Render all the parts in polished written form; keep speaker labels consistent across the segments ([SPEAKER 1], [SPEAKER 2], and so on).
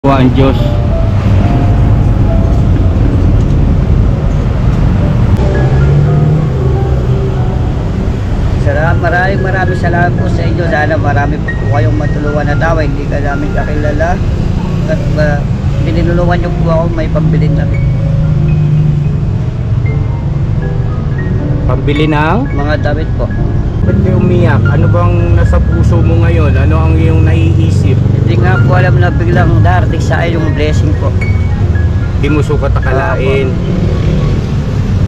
[SPEAKER 1] Ang Diyos.
[SPEAKER 2] Maraming salamat po sa inyo. Sana marami po kayong matulungan na tao. Hindi ka namin kakilala. At binilulungan niyo po ako may pambilin na.
[SPEAKER 1] Pambili ng
[SPEAKER 2] Mga damit po.
[SPEAKER 1] ba't kayo umiyak? Ano bang nasa puso mo ngayon? Ano ang iyong naiisip?
[SPEAKER 2] Hindi nga po alam na biglang darating sa akin yung blessing po.
[SPEAKER 1] Di mo sukat akalain.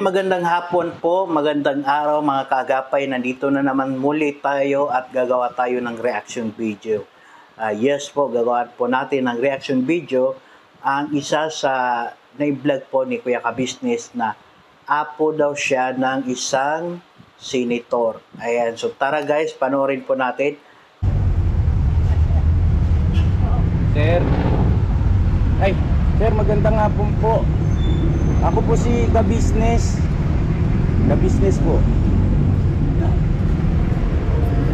[SPEAKER 3] Magandang hapon po, magandang araw mga kaagapay. Nandito na naman muli tayo at gagawa tayo ng reaction video. Yes po, gagawa po natin ng reaction video ang isa sa na-vlog po ni Kuya Ka-Business na apo daw siya ng isang senator. Ayan, so tara guys, panoorin po natin.
[SPEAKER 1] Sir. Ay, sir, magandang hapon po. Ako po si Ka-Business. Ka-Business po.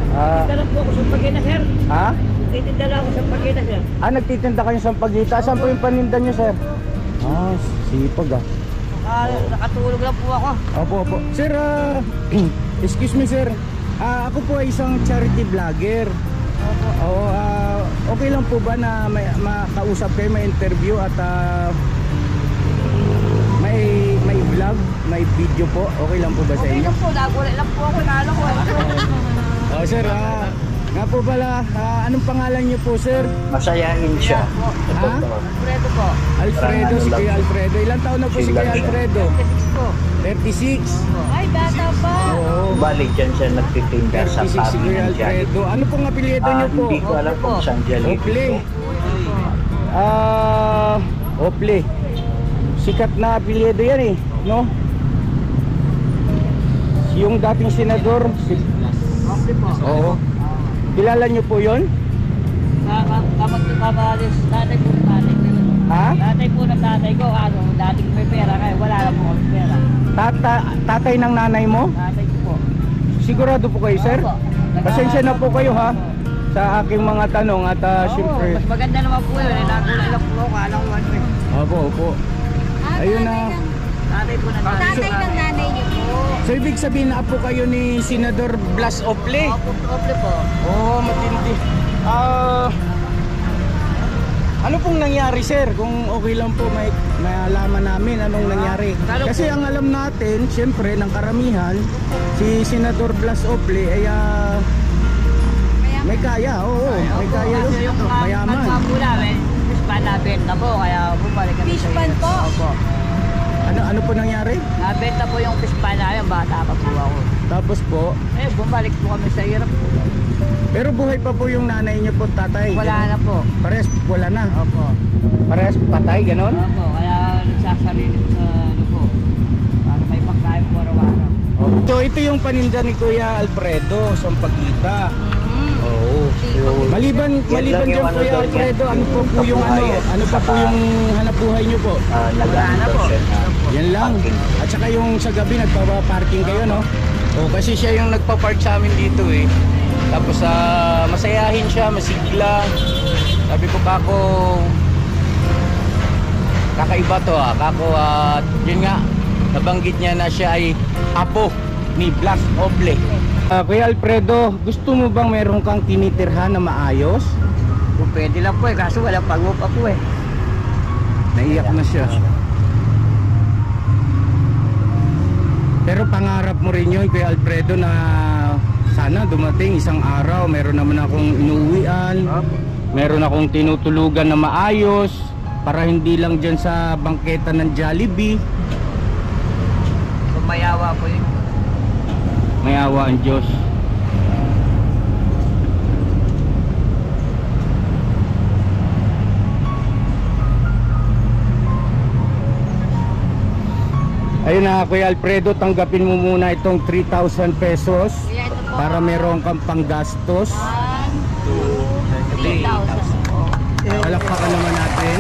[SPEAKER 2] Nagtitinda po ako sa Pagina, sir.
[SPEAKER 1] Ha?
[SPEAKER 2] Nagtitinda lang ako sa Pagina, sir.
[SPEAKER 1] Nagtitinda kayo sa Pagita. Saan po yung paninda nyo, sir? Sipag
[SPEAKER 2] Nakatulog lang po ako.
[SPEAKER 1] Opo. Sir, excuse me, sir. Ako po ay isang charity vlogger. Okay lang po ba na makausap kayo, may interview at may vlog, may video po? Okay lang po ba sa inyo?
[SPEAKER 2] lang po, nagulat lang po ako. Nalo ko.
[SPEAKER 1] Sir, nga po pala, anong pangalan niyo po, sir?
[SPEAKER 3] Masayahin siya.
[SPEAKER 2] Alfredo po.
[SPEAKER 1] Alfredo, si Kuya Alfredo. Ilang taon na po si Kuya Alfredo?
[SPEAKER 2] 36 po.
[SPEAKER 1] 36.
[SPEAKER 2] Ay, bata pa.
[SPEAKER 1] Oo.
[SPEAKER 3] Bali dyan siya nagtitinda sa
[SPEAKER 1] 36 si
[SPEAKER 3] tabi
[SPEAKER 1] Kuya
[SPEAKER 3] ng Jollibee.
[SPEAKER 1] Alfredo. Ano pong apelyido niyo po?
[SPEAKER 3] Hindi ko alam kung saan Jollibee
[SPEAKER 1] Ople.
[SPEAKER 3] ito.
[SPEAKER 1] Ople. Sikat na apelyido yan eh, no? Yung dating senador,
[SPEAKER 2] Okay po.
[SPEAKER 1] oo. Kilala niyo po 'yon?
[SPEAKER 2] Kamag-kamalis, tatay po ng tatay ko.
[SPEAKER 1] Ha?
[SPEAKER 2] Tatay po ng tatay ko, dating may pera kayo, wala na po kami pera.
[SPEAKER 1] Tatay ng nanay mo?
[SPEAKER 2] Tatay ko po.
[SPEAKER 1] Sigurado po kayo, sir?
[SPEAKER 2] Opo.
[SPEAKER 1] Pasensya na po kayo ha sa aking mga tanong at syempre.
[SPEAKER 2] Mas maganda naman po yun, nagulat lang po ako, alam ko ano eh.
[SPEAKER 1] Opo. Ayun na.
[SPEAKER 2] Tatay po ng tatay ko.
[SPEAKER 4] Tatay ng nanay niyo po.
[SPEAKER 1] So ibig sabihin na po kayo ni Senador Blas Ople?
[SPEAKER 2] Opo po.
[SPEAKER 1] Oo, matindi. Ano pong nangyari, sir? Kung okay lang po, may alaman namin anong nangyari. Kasi ang alam natin, syempre, ng karamihan, si Senador Blas Ople ay may kaya, oo. May kaya, mayaman.
[SPEAKER 2] Ang po namin, fish pan nabenta po, kaya bumalik kami
[SPEAKER 4] Fish
[SPEAKER 2] sa
[SPEAKER 4] pan po?
[SPEAKER 2] Opo.
[SPEAKER 1] Ano po nangyari?
[SPEAKER 2] Nabenta po yung fish pan namin, bata pa po ako.
[SPEAKER 1] Tapos po,
[SPEAKER 2] Bumalik po kami sa hirap po.
[SPEAKER 1] pero buhay pa po yung nanay niyo po, tatay.
[SPEAKER 2] Wala na po.
[SPEAKER 1] Parehas wala na.
[SPEAKER 2] Opo.
[SPEAKER 1] Parehas patay, ganon?
[SPEAKER 2] Opo, kaya nagsasarili sa ano po. Para may pagkain po araw-araw.
[SPEAKER 1] So ito yung paninda ni Kuya Alfredo, Sampaguita. Oo. Maliban
[SPEAKER 3] lang
[SPEAKER 1] dyan
[SPEAKER 3] yung ano
[SPEAKER 1] Kuya
[SPEAKER 3] daw
[SPEAKER 1] Alfredo,
[SPEAKER 3] niya,
[SPEAKER 1] ano po po yung
[SPEAKER 3] kabuhayan.
[SPEAKER 1] ano pa po yung hanap buhay niyo po?
[SPEAKER 3] Nag-ano
[SPEAKER 2] na
[SPEAKER 3] daw
[SPEAKER 2] po.
[SPEAKER 3] siya na
[SPEAKER 1] Yan lang.
[SPEAKER 3] parking.
[SPEAKER 1] At saka yung sa gabi nagpa-parking kayo, no? O kasi siya yung nagpa-park sa amin dito eh. Tapos masayahin siya, masigla. Sabi ko kako kakaiba to kako yun nga nabanggit niya na siya ay apo ni Blas Ople. Kuya Alfredo, gusto mo bang meron kang tinitirhan na maayos?
[SPEAKER 2] Kung pwede lang po kaso walang pag-upa po
[SPEAKER 1] Naiyak na siya. Pero pangarap mo rin yun, Kuya Alfredo, na sana dumating isang araw meron naman akong inuwian, meron akong tinutulugan na maayos, para hindi lang dyan sa bangketa ng Jollibee.
[SPEAKER 2] Kung mayawa po yun.
[SPEAKER 1] May awa ang Diyos. Ayun na, Kuya Alfredo, tanggapin mo muna itong 3,000 pesos
[SPEAKER 4] Kuya, ito po.
[SPEAKER 1] para meron kang panggastos.
[SPEAKER 4] 1, 2, 3,000 po.
[SPEAKER 1] Palakpakan naman natin.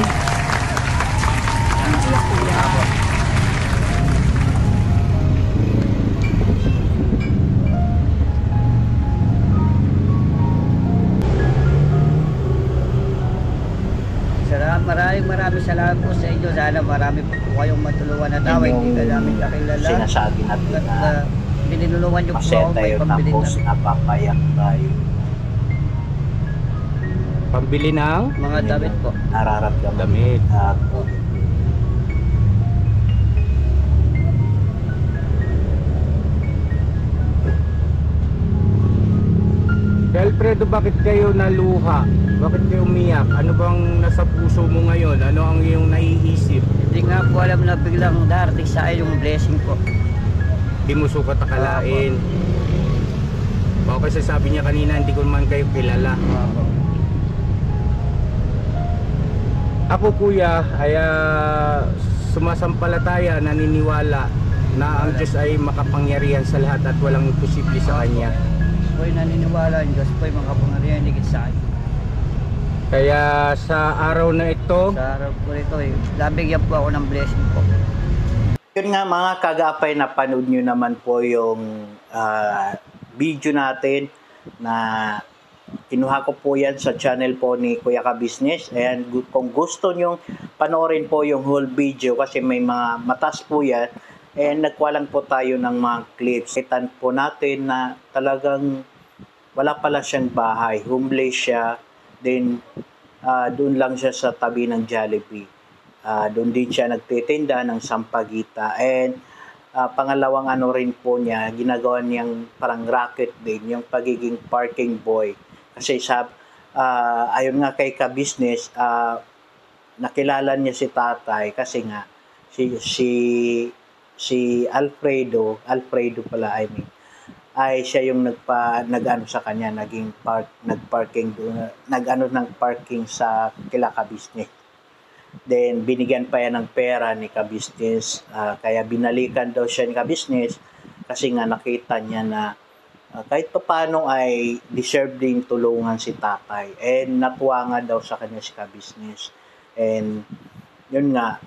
[SPEAKER 2] Maraming salamat po sa inyo. Sana marami po kayong matulungan na tao. Hindi ka namin kakilala.
[SPEAKER 3] Sinasabi natin
[SPEAKER 2] At
[SPEAKER 3] na
[SPEAKER 2] binilulungan niyo po
[SPEAKER 3] masaya
[SPEAKER 2] ako may
[SPEAKER 3] tayo
[SPEAKER 2] pambili
[SPEAKER 3] tapos
[SPEAKER 2] na
[SPEAKER 3] napapayak tayo.
[SPEAKER 1] Pambili ng
[SPEAKER 2] mga damit po.
[SPEAKER 3] Nararamdaman.
[SPEAKER 1] damit.
[SPEAKER 3] At
[SPEAKER 1] Alfredo, bakit kayo naluha? Bakit kayo umiyak? Ano bang nasa puso mo ngayon? Ano ang iyong naiisip?
[SPEAKER 2] Hindi nga po alam na biglang darating sa akin yung blessing po.
[SPEAKER 1] Di mo sukat akalain. Baka kasi sabi niya kanina, hindi ko man kayo kilala. Ako kuya ay sumasampalataya, naniniwala na ang Diyos ay makapangyarihan sa lahat at walang imposible sa Kanya.
[SPEAKER 2] Po'y naniniwala ang Diyos, po'y makapangyarihan higit sa akin.
[SPEAKER 1] Kaya sa araw na ito,
[SPEAKER 2] Sa araw po ito nabigyan po ako ng blessing po.
[SPEAKER 3] yun nga mga kagapay, napanood nyo naman po yung video natin na kinuha ko po yan sa channel po ni Kuya Ka Business. Ayan, kung gusto nyo panoorin po yung whole video kasi may mga matas po yan, and nagkuha lang po tayo ng mga clips. Kitan po natin na talagang wala pala siyang bahay, homeless siya, then doon lang siya sa tabi ng Jollibee. Doon din siya nagtitinda ng sampagita, and pangalawang ano rin po niya, ginagawa niyang parang racket din, yung pagiging parking boy. Kasi ayon nga kay Ka Business, nakilala niya si tatay kasi nga si Alfredo pala, ay siya yung nag-ano sa kanya, nagparking doon, ng parking sa kila Ka Business. Then binigyan pa yan ng pera ni Ka Business, kaya binalikan daw siya ni Ka Business kasi nga nakita niya na kahit paano ay deserve din tulungan si tatay, and natuwa nga daw sa kanya si Ka Business. And yun nga,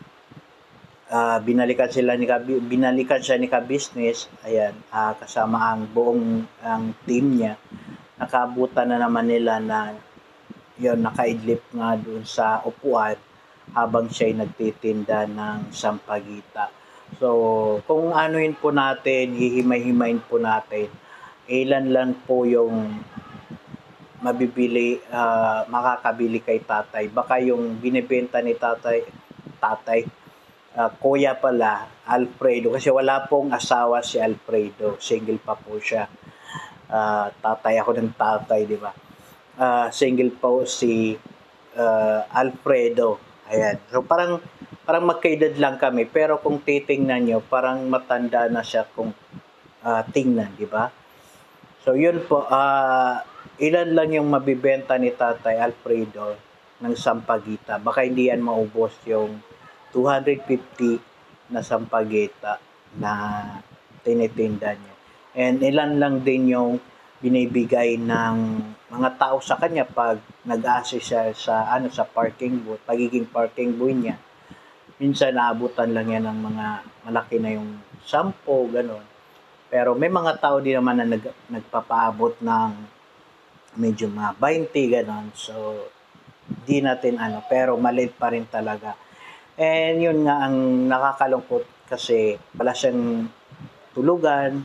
[SPEAKER 3] binalikan siya ni Ka Business, ayan, kasama ang buong team niya. Nakabutan na naman nila na yun, nakaidlip nga doon sa upuan habang siya'y nagtitinda ng sampagita. So kung anuin po natin, hihimay-himayin po natin, ilan lang po yung makakabili kay tatay. Baka yung binibenta ni tatay, kuya pala, Alfredo, kasi wala pong asawa si Alfredo, single pa po siya. Tatay ako ng tatay, di ba? Single po si Alfredo. Ayan. So parang magkaedad lang kami, pero kung titingnan nyo, parang matanda na siya kung tingnan, di ba? So yun po, ilan lang yung mabibenta ni Tatay Alfredo ng sampagita. Baka hindi yan maubos yung 250 na sampagita na tinitinda niya. And ilan lang din yung binibigay ng mga tao sa kanya pag nag-assist siya sa parking booth, pagiging parking boy niya. Minsan naabutan lang yan ng mga malaki na yung 10, gano'n. Pero may mga tao din naman na nagpapaabot ng medyo mga 20, gano'n. So, di natin pero maliit pa rin talaga. And yun nga ang nakakalungkot kasi wala siyang tulugan,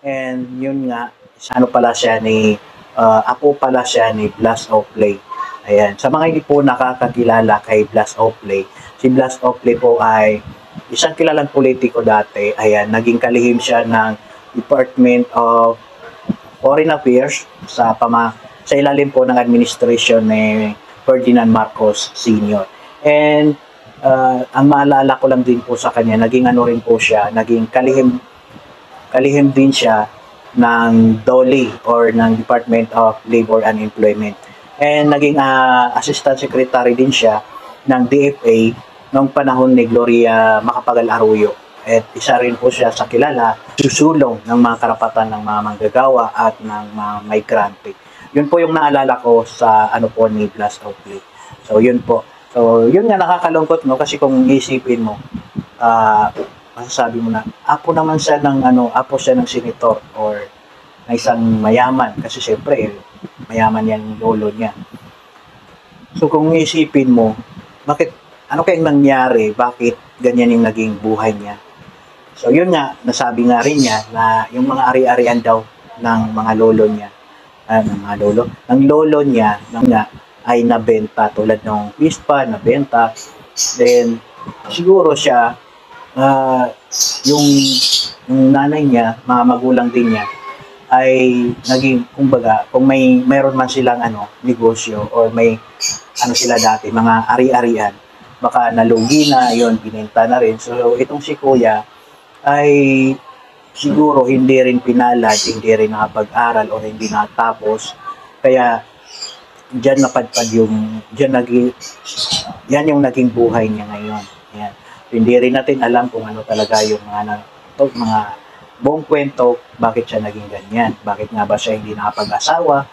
[SPEAKER 3] and yun nga, pala siya apo pala siya ni Blas Oakley. Ayan. Sa mga hindi po nakakakilala kay Blas Oakley, si Blas Oakley po ay isang kilalang politiko dati. Ayan, naging kalihim siya ng Department of Foreign Affairs sa ilalim po ng administration ni Ferdinand Marcos Sr. And ang maalala ko lang din po sa kanya, naging rin po siya, naging kalihim din siya ng DOLE or ng Department of Labor and Employment. And naging Assistant Secretary din siya ng DFA noong panahon ni Gloria Macapagal Arroyo. At isa rin po siya sa kilala, susulong ng mga karapatan ng mga manggagawa at ng mga migrante. Yun po yung naalala ko sa po ni Blas Oakley. So yun po. So yun nga, nakakalungkot kasi kung isipin mo, masasabi mo na apo naman siya apo siya ng senator or na isang mayaman, kasi syempre mayaman yan yung lolo niya. So kung isipin mo, bakit, ano kayang nangyari, bakit ganyan yung naging buhay niya. So yun nga, nasabi nga rin niya na yung mga ari-arian daw ng mga lolo niya, ng lolo niya, ay nabenta tulad ng pispa, nabenta. Then, siguro siya, yung nanay niya, mga magulang din niya, ay naging, kumbaga, kung mayroon man silang negosyo or may sila dati, mga ari-arian, baka nalugi na, yon binenta na rin. So, itong si Kuya ay siguro hindi rin pinalad, hindi rin nakapag-aral o hindi natapos. Kaya, diyan napadpad yan yung naging buhay niya ngayon. Yan. Hindi rin natin alam kung ano talaga yung mga buong kwento, bakit siya naging ganyan. Bakit nga ba siya hindi nakapag-asawa?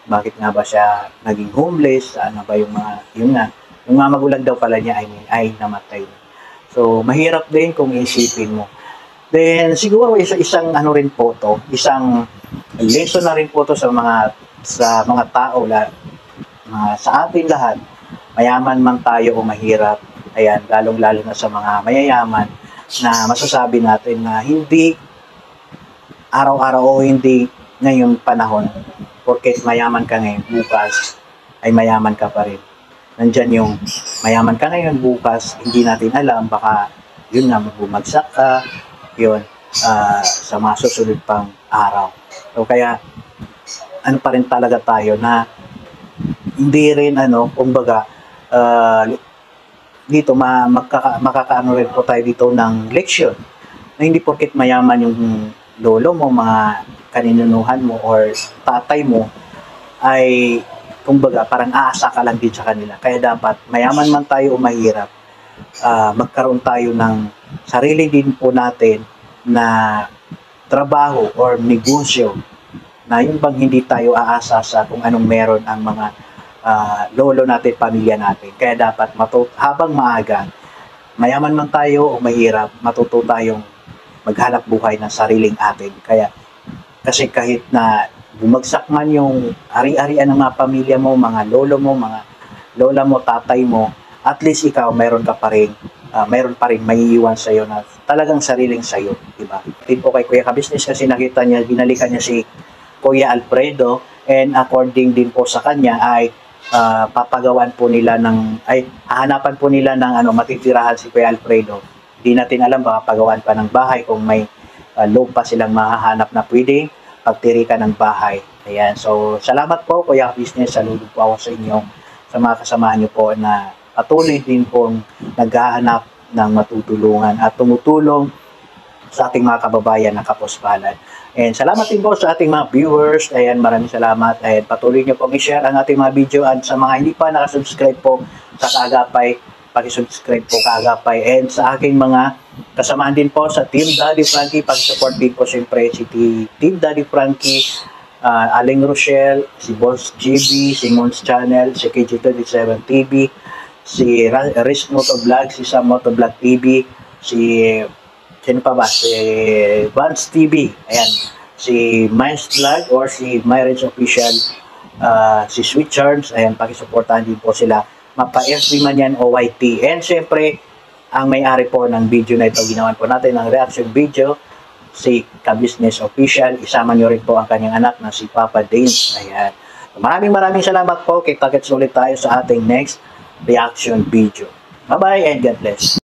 [SPEAKER 3] Bakit nga ba siya naging homeless? Ano ba yung mga magulang daw pala niya ay namatay. So, mahirap din kung isipin mo. Then, siguro isang rin po to, isang lesson na rin po to sa mga tao, sa atin lahat, mayaman man tayo o mahirap, ayan, lalong-lalo na sa mga mayayaman, na masasabi natin na hindi araw-araw o hindi ngayong panahon, porket mayaman ka ngayon, bukas ay mayaman ka pa rin. Nandyan yung mayaman ka ngayon, bukas hindi natin alam, baka yun nga, bumagsak ka, yun, sa mga susunod pang araw. So kaya, pa rin talaga tayo na hindi rin kumbaga, dito makakaano rin po tayo dito ng leksyon na hindi porket mayaman yung lolo mo, mga kaninunuhan mo or tatay mo, ay kumbaga parang aasa ka lang din sa kanila. Kaya dapat mayaman man tayo o mahirap, magkaroon tayo ng sarili din po natin na trabaho or negosyo na yung bang hindi tayo aasa sa kung anong meron ang mga lolo natin, pamilya natin. Kaya dapat habang maaga, mayaman man tayo o mahirap, matuto tayong maghanap buhay ng sariling atin. Kasi kahit na bumagsak man yung ari-arian ng mga pamilya mo, mga lolo mo, mga lola mo, tatay mo, at least ikaw, mayroon pa rin maiiwan sa'yo na talagang sariling sa'yo, diba? Din po kay Kuya Ka-Business kasi nakita niya, binalikan niya si Kuya Alfredo, and according din po sa kanya ay hahanapan po nila ng matitirahan si Kuya Alfredo. Di natin alam, baka pagawan pa ng bahay kung may loob pa silang mahahanap na pwedeng pagtirikan ng bahay. Ayan. So, salamat po, Kuya Business. Saludo po ako sa inyo, sa mga kasamahan niyo po na patuloy din pong naghahanap ng matutulungan at tumutulong sa ating mga kababayan na kapos-palad. And salamat din po sa ating mga viewers. Ayan, maraming salamat. And patuloy niyo pong i-share ang ating mga video. At sa mga hindi pa nakasubscribe po sa Kaagapay, pakisubscribe po Kaagapay. And sa aking mga kasamahan din po sa Team Daddy Frankie, pakisupport din po siyempre si Team Daddy Frankie, Aling Rochelle, si Boss GB, si Mons Channel, si KG27 TV, si Riz Motovlog, si Sam Motovlog TV, si Vance TV, ayan, si Miles Vlog or si Myren's Official, si Sweet Charms, ayan, pakisuportahan din po sila, mapa-FB man yan o YT. And syempre, ang may-ari po ng video na ito, ginawan po natin ng reaction video, si Ka-Business Official. Isama nyo rin po ang kanyang anak na si Papa Dane. Ayan. Maraming salamat po. Kita-kits ulit tayo sa ating next reaction video. Bye-bye and God bless.